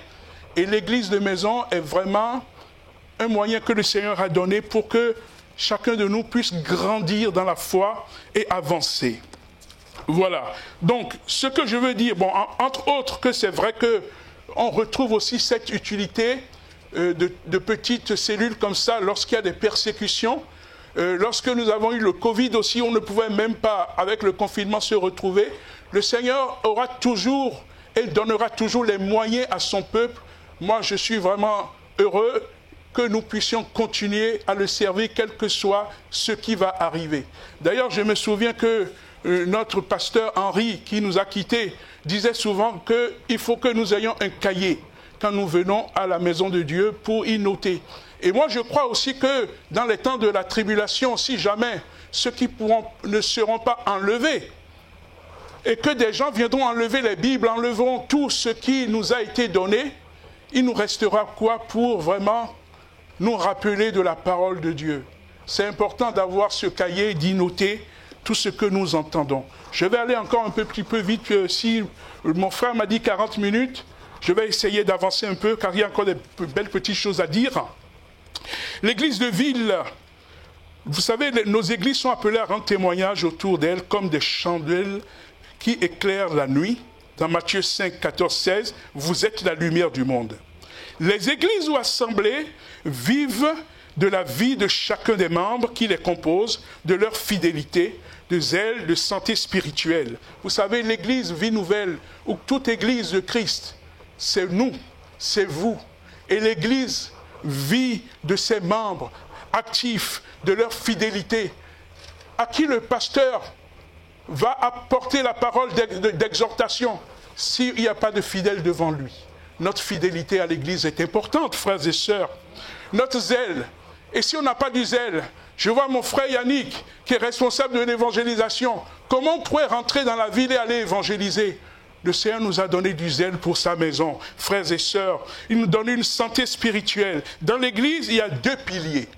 et l'église de maison est vraiment un moyen que le Seigneur a donné pour que chacun de nous puisse grandir dans la foi et avancer. Voilà. Donc, ce que je veux dire, entre autres, que c'est vrai qu'on retrouve aussi cette utilité de petites cellules comme ça lorsqu'il y a des persécutions. Lorsque nous avons eu le Covid aussi, on ne pouvait même pas, avec le confinement, se retrouver. Le Seigneur aura toujours et donnera toujours les moyens à son peuple. Moi, je suis vraiment heureux que nous puissions continuer à le servir, quel que soit ce qui va arriver. D'ailleurs, je me souviens que notre pasteur Henri, qui nous a quittés, disait souvent qu'il faut que nous ayons un cahier quand nous venons à la maison de Dieu pour y noter. Et moi, je crois aussi que dans les temps de la tribulation, si jamais ceux qui ne seront pas enlevés, et que des gens viendront enlever les Bibles, enleveront tout ce qui nous a été donné, il nous restera quoi pour vraiment nous rappeler de la parole de Dieu? C'est important d'avoir ce cahier, d'y noter tout ce que nous entendons. Je vais aller encore un petit peu vite. Si mon frère m'a dit 40 minutes, je vais essayer d'avancer un peu, car il y a encore des belles petites choses à dire. L'église de ville, vous savez, nos églises sont appelées à rendre témoignage autour d'elles comme des chandelles qui éclairent la nuit. Dans Matthieu 5, 14, 16, vous êtes la lumière du monde. Les églises ou assemblées vivent de la vie de chacun des membres qui les composent, de leur fidélité, de zèle, de santé spirituelle. Vous savez, l'église Vie Nouvelle, ou toute église de Christ, c'est nous, c'est vous. Et l'église vit de ses membres actifs, de leur fidélité, à qui le pasteur va apporter la parole d'exhortation. s'il n'y a pas de fidèles devant lui. Notre fidélité à l'Église est importante, frères et sœurs. Notre zèle. Et si on n'a pas du zèle, je vois mon frère Yannick, qui est responsable de l'évangélisation. Comment on pourrait rentrer dans la ville et aller évangéliser? Le Seigneur nous a donné du zèle pour sa maison. Frères et sœurs, il nous donne une santé spirituelle. Dans l'Église, il y a 2 piliers.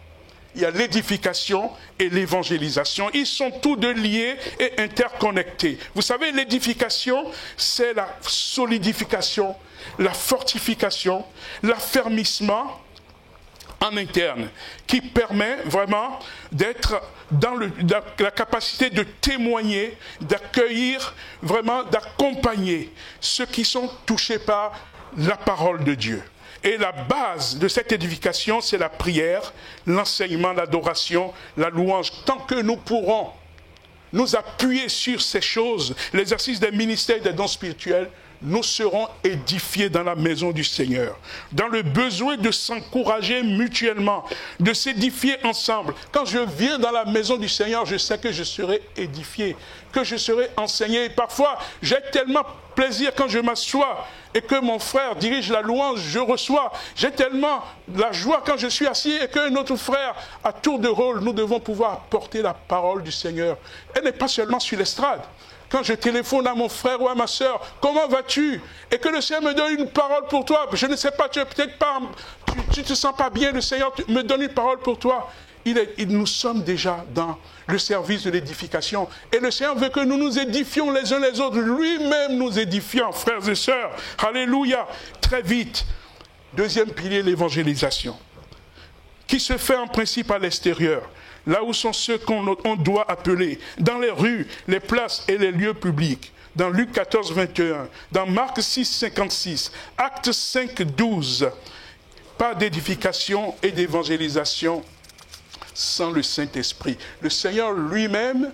Il y a l'édification et l'évangélisation. Ils sont tous deux liés et interconnectés. Vous savez, l'édification, c'est la solidification, la fortification, l'affermissement en interne, qui permet vraiment d'être dans la capacité de témoigner, d'accueillir, vraiment d'accompagner ceux qui sont touchés par la parole de Dieu. Et la base de cette édification, c'est la prière, l'enseignement, l'adoration, la louange. Tant que nous pourrons nous appuyer sur ces choses, l'exercice des ministères et des dons spirituels, nous serons édifiés dans la maison du Seigneur. Dans le besoin de s'encourager mutuellement, de s'édifier ensemble. Quand je viens dans la maison du Seigneur, je sais que je serai édifié, que je serai enseigné. Et parfois, j'ai tellement plaisir quand je m'assois et que mon frère dirige la louange, je reçois. J'ai tellement la joie quand je suis assis et que notre frère, à tour de rôle, nous devons pouvoir apporter la parole du Seigneur. Elle n'est pas seulement sur l'estrade. Quand je téléphone à mon frère ou à ma soeur, comment vas-tu? Et que le Seigneur me donne une parole pour toi. Je ne sais pas, tu ne te sens pas bien, le Seigneur me donne une parole pour toi. Nous sommes déjà dans le service de l'édification. Et le Seigneur veut que nous nous édifions les uns les autres. Lui-même nous édifiant, frères et sœurs. Alléluia. Très vite. Deuxième pilier, l'évangélisation. Qui se fait en principe à l'extérieur. Là où sont ceux qu'on doit appeler, dans les rues, les places et les lieux publics. Dans Luc 14, 21, dans Marc 6, 56, Actes 5, 12. Pas d'édification et d'évangélisation sans le Saint-Esprit. Le Seigneur lui-même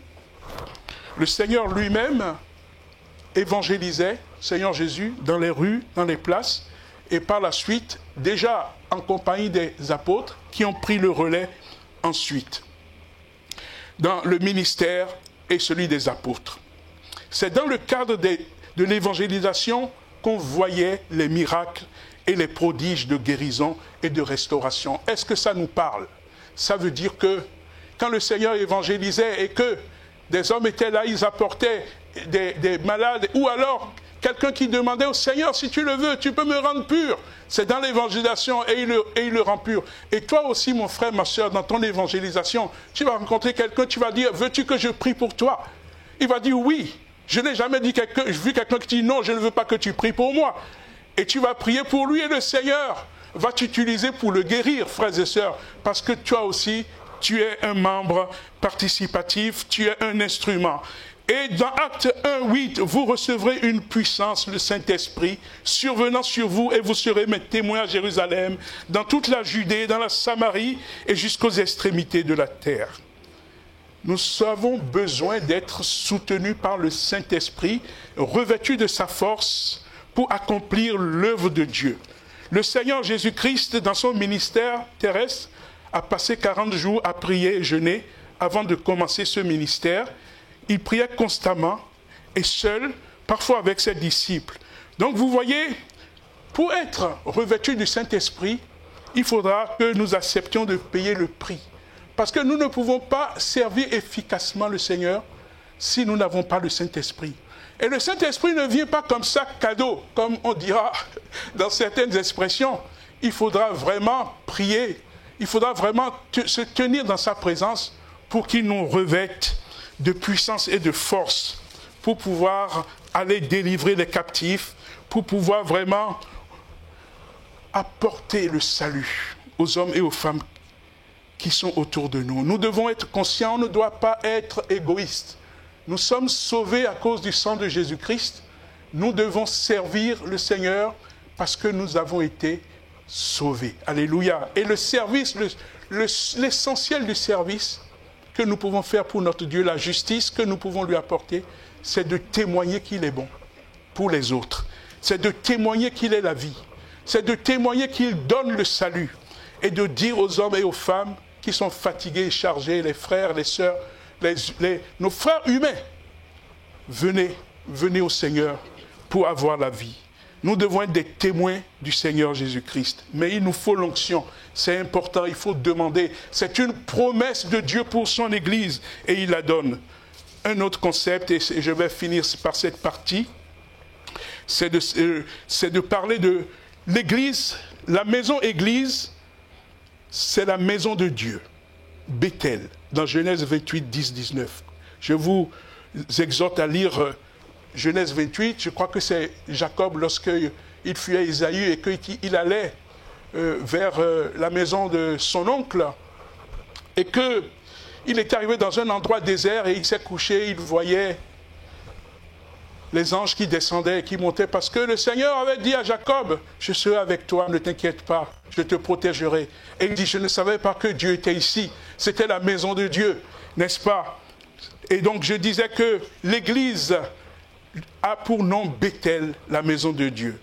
évangélisait, Seigneur Jésus, dans les rues, dans les places, et par la suite, déjà en compagnie des apôtres qui ont pris le relais ensuite, dans le ministère et celui des apôtres. C'est dans le cadre de l'évangélisation qu'on voyait les miracles et les prodiges de guérison et de restauration. Est-ce que ça nous parle? Ça veut dire que quand le Seigneur évangélisait et que des hommes étaient là, ils apportaient des malades, ou alors quelqu'un qui demandait au Seigneur, si tu le veux, tu peux me rendre pur. C'est dans l'évangélisation et il le rend pur. Et toi aussi, mon frère, ma soeur, dans ton évangélisation, tu vas rencontrer quelqu'un, tu vas dire, veux-tu que je prie pour toi? Il va dire oui. Je n'ai jamais vu quelqu'un qui dit non, je ne veux pas que tu pries pour moi. Et tu vas prier pour lui et le Seigneur va t'utiliser pour le guérir, frères et sœurs, parce que toi aussi, tu es un membre participatif, tu es un instrument. Et dans Acte 1, 8, vous recevrez une puissance, le Saint-Esprit, survenant sur vous, et vous serez mes témoins à Jérusalem, dans toute la Judée, dans la Samarie, et jusqu'aux extrémités de la terre. Nous avons besoin d'être soutenus par le Saint-Esprit, revêtus de sa force, pour accomplir l'œuvre de Dieu. Le Seigneur Jésus-Christ, dans son ministère terrestre, a passé 40 jours à prier et jeûner avant de commencer ce ministère. Il priait constamment et seul, parfois avec ses disciples. Donc vous voyez, pour être revêtu du Saint-Esprit, il faudra que nous acceptions de payer le prix. Parce que nous ne pouvons pas servir efficacement le Seigneur si nous n'avons pas le Saint-Esprit. Et le Saint-Esprit ne vient pas comme ça, cadeau, comme on dira dans certaines expressions. Il faudra vraiment prier, il faudra vraiment se tenir dans sa présence pour qu'il nous revête de puissance et de force, pour pouvoir aller délivrer les captifs, pour pouvoir vraiment apporter le salut aux hommes et aux femmes qui sont autour de nous. Nous devons être conscients, on ne doit pas être égoïste. Nous sommes sauvés à cause du sang de Jésus-Christ. Nous devons servir le Seigneur parce que nous avons été sauvés. Alléluia. Et le service, l'essentiel du service que nous pouvons faire pour notre Dieu, la justice que nous pouvons lui apporter, c'est de témoigner qu'il est bon pour les autres. C'est de témoigner qu'il est la vie. C'est de témoigner qu'il donne le salut. Et de dire aux hommes et aux femmes qui sont fatigués et chargés, les frères, les sœurs, nos frères humains, venez au Seigneur pour avoir la vie. Nous devons être des témoins du Seigneur Jésus-Christ. Mais il nous faut l'onction. C'est important, il faut demander. C'est une promesse de Dieu pour son Église et il la donne. Un autre concept, et je vais finir par cette partie, c'est de parler de l'Église. La maison Église, c'est la maison de Dieu. Bethel, dans Genèse 28, 10, 19. Je vous exhorte à lire Genèse 28, je crois que c'est Jacob lorsqu'il fuyait Isaïe et qu'il allait vers la maison de son oncle et qu'il est arrivé dans un endroit désert et il s'est couché, il voyait les anges qui descendaient et qui montaient parce que le Seigneur avait dit à Jacob, je serai avec toi, ne t'inquiète pas, je te protégerai. Et il dit, je ne savais pas que Dieu était ici, c'était la maison de Dieu, n'est-ce pas? Et donc je disais que l'Église a pour nom Bethel, la maison de Dieu.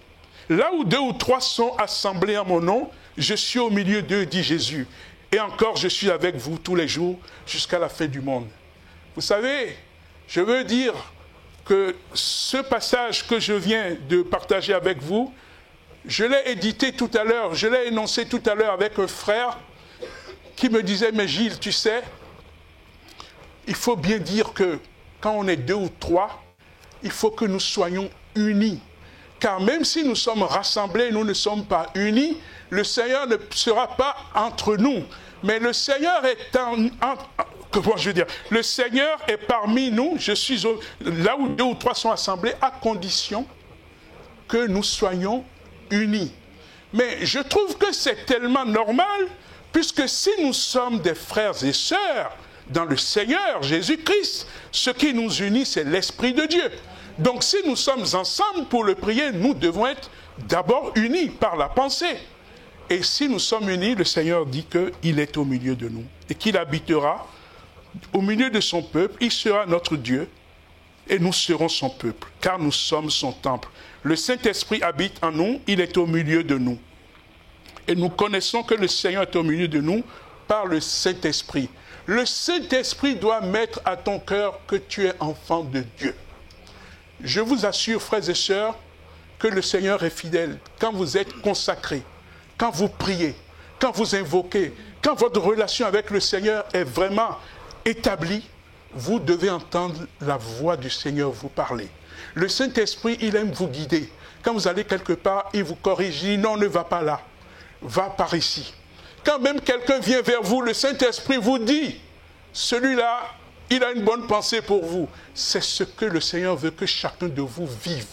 Là où 2 ou 3 sont assemblés en mon nom, je suis au milieu d'eux, dit Jésus. Et encore, je suis avec vous tous les jours jusqu'à la fin du monde. Vous savez, je veux dire que ce passage que je viens de partager avec vous, je l'ai édité tout à l'heure, je l'ai énoncé tout à l'heure avec un frère qui me disait, mais Gilles, tu sais, il faut bien dire que quand on est 2 ou 3, il faut que nous soyons unis. Car même si nous sommes rassemblés, nous ne sommes pas unis, le Seigneur ne sera pas entre nous. Mais le Seigneur est comment je veux dire? Le Seigneur est parmi nous. Je suis là où 2 ou 3 sont assemblés, à condition que nous soyons unis. Mais je trouve que c'est tellement normal, puisque si nous sommes des frères et sœurs dans le Seigneur Jésus-Christ, ce qui nous unit, c'est l'Esprit de Dieu. Donc si nous sommes ensemble pour le prier, nous devons être d'abord unis par la pensée. Et si nous sommes unis, le Seigneur dit qu'il est au milieu de nous et qu'il habitera au milieu de son peuple. Il sera notre Dieu et nous serons son peuple, car nous sommes son temple. Le Saint-Esprit habite en nous, il est au milieu de nous. Et nous connaissons que le Seigneur est au milieu de nous par le Saint-Esprit. Le Saint-Esprit doit mettre à ton cœur que tu es enfant de Dieu. Je vous assure, frères et sœurs, que le Seigneur est fidèle. Quand vous êtes consacrés, quand vous priez, quand vous invoquez, quand votre relation avec le Seigneur est vraiment établie, vous devez entendre la voix du Seigneur vous parler. Le Saint-Esprit, il aime vous guider. Quand vous allez quelque part, il vous corrige, il dit non, ne va pas là, va par ici. Quand même quelqu'un vient vers vous, le Saint-Esprit vous dit, celui-là, il a une bonne pensée pour vous. C'est ce que le Seigneur veut que chacun de vous vive.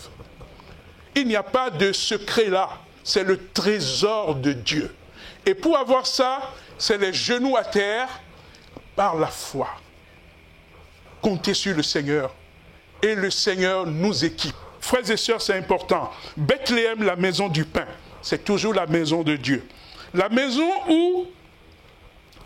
Il n'y a pas de secret là. C'est le trésor de Dieu. Et pour avoir ça, c'est les genoux à terre par la foi. Comptez sur le Seigneur. Et le Seigneur nous équipe. Frères et sœurs, c'est important. Bethléem, la maison du pain. C'est toujours la maison de Dieu. La maison où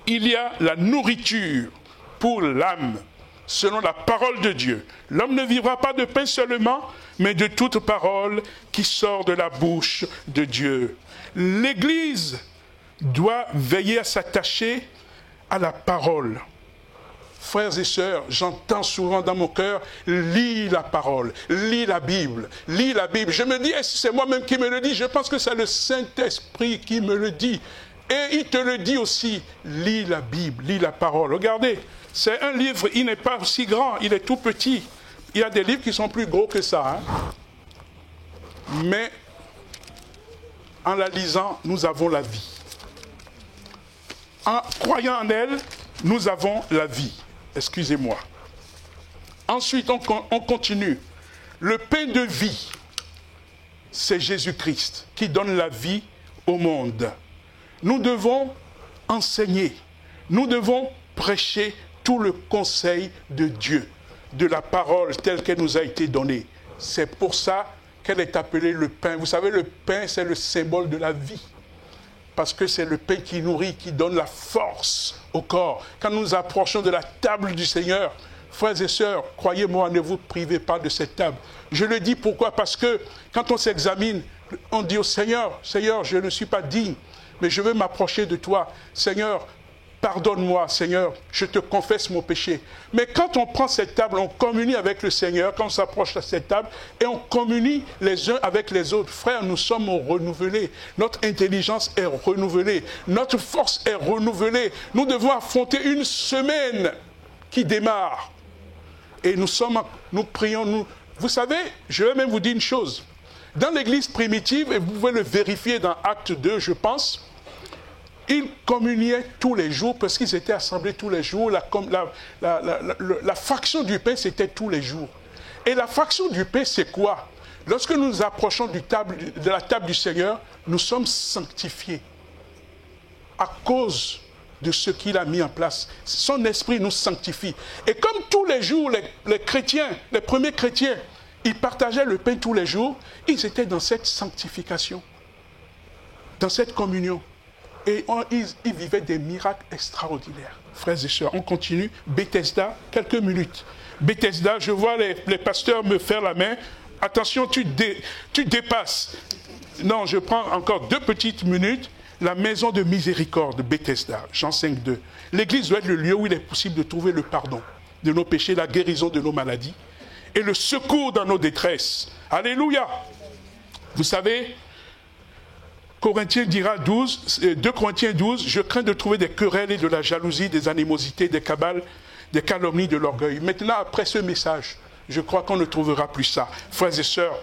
il y a la nourriture pour l'âme, selon la parole de Dieu. L'homme ne vivra pas de pain seulement, mais de toute parole qui sort de la bouche de Dieu. L'Église doit veiller à s'attacher à la parole. Frères et sœurs, j'entends souvent dans mon cœur, lis la parole, lis la Bible, lis la Bible. Je me dis, est-ce que c'est moi-même qui me le dis? Je pense que c'est le Saint-Esprit qui me le dit. Et il te le dit aussi, lis la Bible, lis la parole. Regardez, c'est un livre, il n'est pas aussi grand, il est tout petit. Il y a des livres qui sont plus gros que ça. Mais en la lisant, nous avons la vie. En croyant en elle, nous avons la vie. Excusez-moi. Ensuite, on continue. Le pain de vie, c'est Jésus-Christ qui donne la vie au monde. Nous devons enseigner, nous devons prêcher tout le conseil de Dieu, de la parole telle qu'elle nous a été donnée. C'est pour ça qu'elle est appelée le pain. Vous savez, le pain, c'est le symbole de la vie. Parce que c'est le pain qui nourrit, qui donne la force au corps. Quand nous nous approchons de la table du Seigneur, frères et sœurs, croyez-moi, ne vous privez pas de cette table. Je le dis pourquoi? Parce que quand on s'examine, on dit au Seigneur, Seigneur, je ne suis pas digne, mais je veux m'approcher de toi. Seigneur, pardonne-moi, Seigneur, je te confesse mon péché. Mais quand on prend cette table, on communie avec le Seigneur, quand on s'approche de cette table, et on communie les uns avec les autres. Frères, nous sommes renouvelés. Notre intelligence est renouvelée. Notre force est renouvelée. Nous devons affronter une semaine qui démarre. Et nous prions. Vous savez, je vais même vous dire une chose. Dans l'église primitive, et vous pouvez le vérifier dans Acte 2, je pense, ils communiaient tous les jours parce qu'ils étaient assemblés tous les jours. La fraction du pain, c'était tous les jours. Et la fraction du pain, c'est quoi? Lorsque nous nous approchons de la table du Seigneur, nous sommes sanctifiés à cause de ce qu'il a mis en place. Son esprit nous sanctifie. Et comme tous les jours, les chrétiens, les premiers chrétiens, ils partageaient le pain tous les jours, ils étaient dans cette sanctification, dans cette communion. Et ils vivaient des miracles extraordinaires. Frères et sœurs, on continue. Bethesda, quelques minutes. Bethesda, je vois les pasteurs me faire la main. Attention, tu dépasses. Non, je prends encore 2 petites minutes. La maison de miséricorde, Bethesda, Jean 5, 2. L'église doit être le lieu où il est possible de trouver le pardon de nos péchés, la guérison de nos maladies et le secours dans nos détresses. Alléluia. Vous savez, 2 Corinthiens 12, je crains de trouver des querelles et de la jalousie, des animosités, des cabales, des calomnies, de l'orgueil. Maintenant, après ce message, je crois qu'on ne trouvera plus ça, frères et sœurs.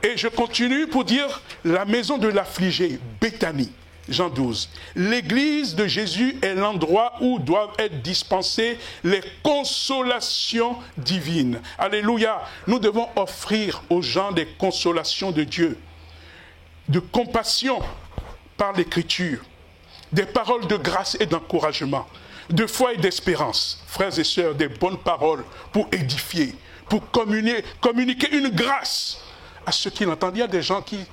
Et je continue pour dire la maison de l'affligé, Béthanie, Jean 12. L'église de Jésus est l'endroit où doivent être dispensées les consolations divines. Alléluia. Nous devons offrir aux gens des consolations de Dieu, de compassion par l'écriture, des paroles de grâce et d'encouragement, de foi et d'espérance. Frères et sœurs, des bonnes paroles pour édifier, pour communiquer une grâce à ceux qui l'entendent. Il y a des gens qui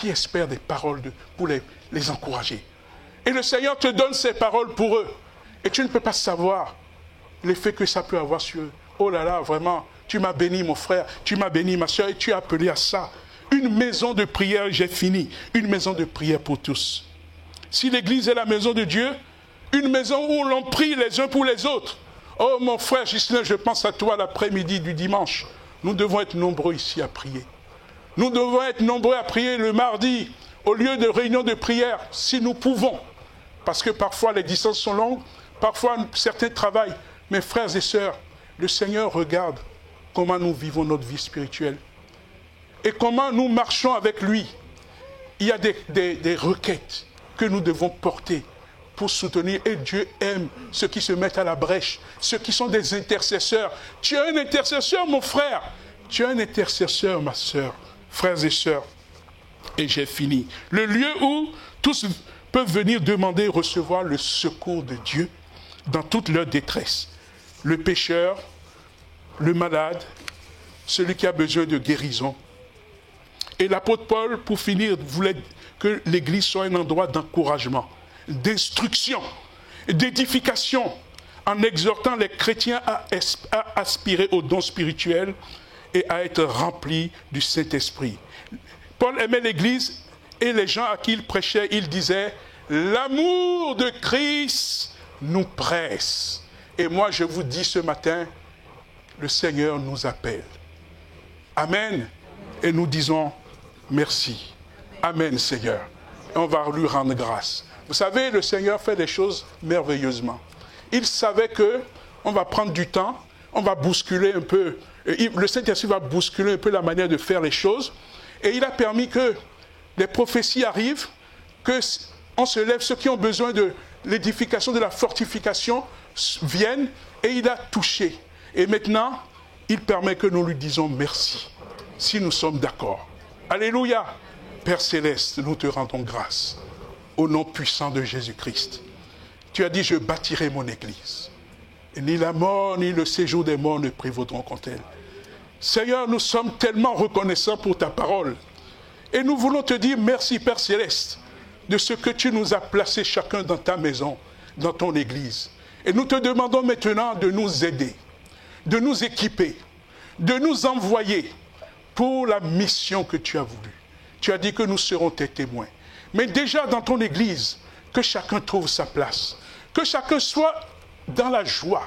espèrent des paroles pour les encourager. Et le Seigneur te donne ces paroles pour eux. Et tu ne peux pas savoir l'effet que ça peut avoir sur eux. Oh là là, vraiment, tu m'as béni mon frère, tu m'as béni ma soeur, et tu es appelé à ça. Une maison de prière, j'ai fini. Une maison de prière pour tous. Si l'église est la maison de Dieu, une maison où l'on prie les uns pour les autres. Oh mon frère Ghislain, je pense à toi l'après-midi du dimanche. Nous devons être nombreux ici à prier. Nous devons être nombreux à prier le mardi, au lieu de réunion de prière, si nous pouvons. Parce que parfois les distances sont longues, parfois certains travaillent. Mes frères et sœurs, le Seigneur regarde comment nous vivons notre vie spirituelle. Et comment nous marchons avec lui. Il y a des requêtes que nous devons porter pour soutenir. Et Dieu aime ceux qui se mettent à la brèche, ceux qui sont des intercesseurs. Tu es un intercesseur, mon frère. Tu es un intercesseur, ma sœur. Frères et sœurs. Et j'ai fini. Le lieu où tous peuvent venir demander et recevoir le secours de Dieu dans toute leur détresse. Le pécheur, le malade, celui qui a besoin de guérison. Et l'apôtre Paul, pour finir, voulait que l'église soit un endroit d'encouragement, d'instruction, d'édification, en exhortant les chrétiens à aspirer aux dons spirituels et à être remplis du Saint-Esprit. Paul aimait l'église et les gens à qui il prêchait, il disait « L'amour de Christ nous presse. » Et moi, je vous dis ce matin, le Seigneur nous appelle. Amen. Et nous disons merci. Amen, Seigneur. Et on va lui rendre grâce. Vous savez, le Seigneur fait des choses merveilleusement. Il savait qu'on va prendre du temps, on va bousculer un peu. Le Saint-Esprit va bousculer un peu la manière de faire les choses. Et il a permis que les prophéties arrivent, qu'on se lève, ceux qui ont besoin de l'édification, de la fortification, viennent, et il a touché. Et maintenant, il permet que nous lui disions merci, si nous sommes d'accord. Alléluia. Père Céleste, nous te rendons grâce, au nom puissant de Jésus-Christ. Tu as dit, je bâtirai mon église. Et ni la mort, ni le séjour des morts ne prévaudront contre elle. Seigneur, nous sommes tellement reconnaissants pour ta parole. Et nous voulons te dire merci, Père Céleste, de ce que tu nous as placés chacun dans ta maison, dans ton église. Et nous te demandons maintenant de nous aider, de nous équiper, de nous envoyer pour la mission que tu as voulu. Tu as dit que nous serons tes témoins. Mais déjà dans ton église, que chacun trouve sa place. Que chacun soit dans la joie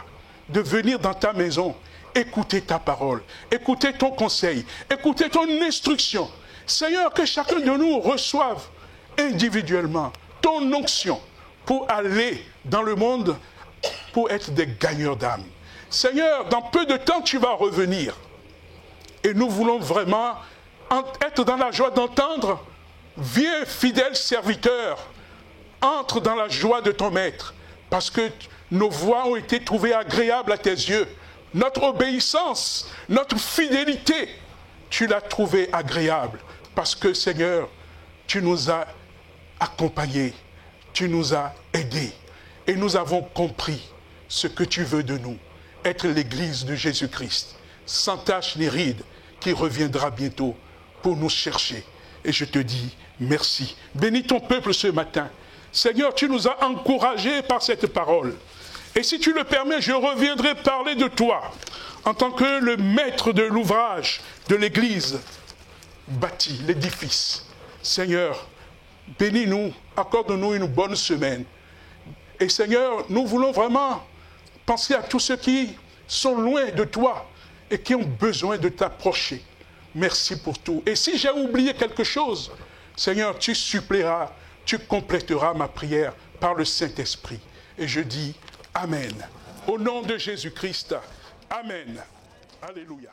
de venir dans ta maison, écouter ta parole, écouter ton conseil, écouter ton instruction. Seigneur, que chacun de nous reçoive individuellement ton onction pour aller dans le monde, pour être des gagneurs d'âme. Seigneur, dans peu de temps, tu vas revenir. Et nous voulons vraiment être dans la joie d'entendre, viens fidèle serviteur, entre dans la joie de ton maître, parce que nos voix ont été trouvées agréables à tes yeux. Notre obéissance, notre fidélité, tu l'as trouvée agréable, parce que Seigneur, tu nous as accompagnés, tu nous as aidés, et nous avons compris ce que tu veux de nous, être l'Église de Jésus-Christ, sans tache ni ride, qui reviendra bientôt pour nous chercher. Et je te dis merci. Bénis ton peuple ce matin. Seigneur, tu nous as encouragés par cette parole. Et si tu le permets, je reviendrai parler de toi en tant que le maître de l'ouvrage de l'Église bâti, l'édifice. Seigneur, bénis-nous, accorde-nous une bonne semaine. Et Seigneur, nous voulons vraiment penser à tous ceux qui sont loin de toi et qui ont besoin de t'approcher. Merci pour tout. Et si j'ai oublié quelque chose, Seigneur, tu suppléeras, tu compléteras ma prière par le Saint-Esprit. Et je dis Amen. Au nom de Jésus-Christ, Amen. Alléluia.